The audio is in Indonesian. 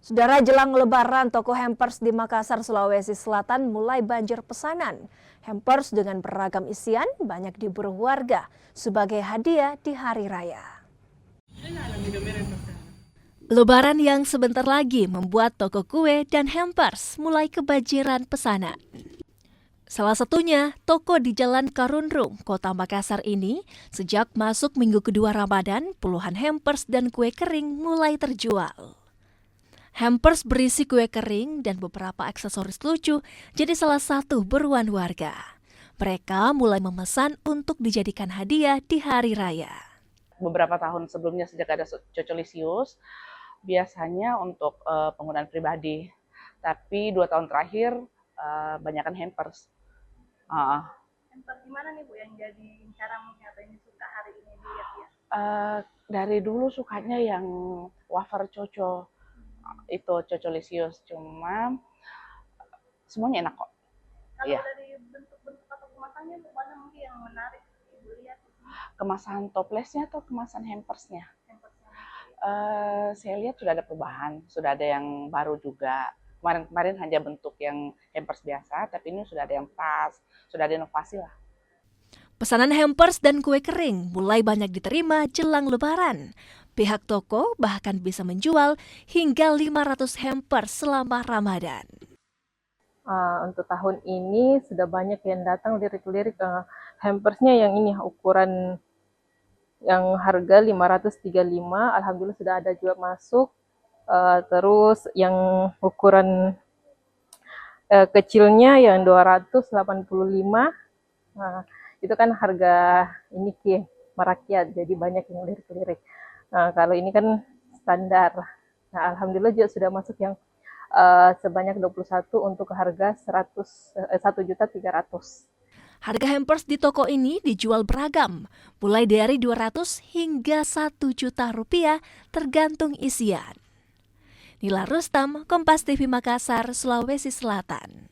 Saudara, jelang Lebaran, toko hampers di Makassar, Sulawesi Selatan mulai banjir pesanan. Hampers dengan beragam isian banyak diburu warga sebagai hadiah di Hari Raya. Lebaran yang sebentar lagi membuat toko kue dan hampers mulai kebanjiran pesanan. Salah satunya toko di Jalan Karundrung, Kota Makassar ini, sejak masuk minggu kedua Ramadan, puluhan hampers dan kue kering mulai terjual. Hampers berisi kue kering dan beberapa aksesoris lucu jadi salah satu buruan warga. Mereka mulai memesan untuk dijadikan hadiah di Hari Raya. Beberapa tahun sebelumnya sejak ada Cocolisius, biasanya untuk penggunaan pribadi. Tapi 2 tahun terakhir banyakkan hampers. Hampers gimana nih Bu yang jadi cara atau ini suka hari ini dilihat ya? Dari dulu sukanya yang wafer coco, itu Cocolisius, cuma semuanya enak kok. Kalau dari bentuk-bentuk atau kemasannya mana mungkin yang menarik Ibu lihat? Kemasan toplesnya atau kemasan hampersnya? Saya lihat sudah ada perubahan, sudah ada yang baru juga. Kemarin hanya bentuk yang hampers biasa, tapi ini sudah ada yang tas, sudah ada inovasi lah. Pesanan hampers dan kue kering mulai banyak diterima jelang Lebaran. Pihak toko bahkan bisa menjual hingga 500 hampers selama Ramadan. Untuk tahun ini sudah banyak yang datang lirik-lirik hampersnya yang ini ukuran yang harga 535, alhamdulillah sudah ada juga masuk. Terus yang ukuran kecilnya yang 285, itu kan harga ini merakyat, jadi banyak yang lirik-lirik. Nah, kalau ini kan standar. Nah, alhamdulillah juga sudah masuk yang sebanyak 21 untuk harga 1.300.000. Harga hampers di toko ini dijual beragam, mulai dari 200 hingga 1 juta rupiah tergantung isian. Nila Rustam, Kompas TV Makassar, Sulawesi Selatan.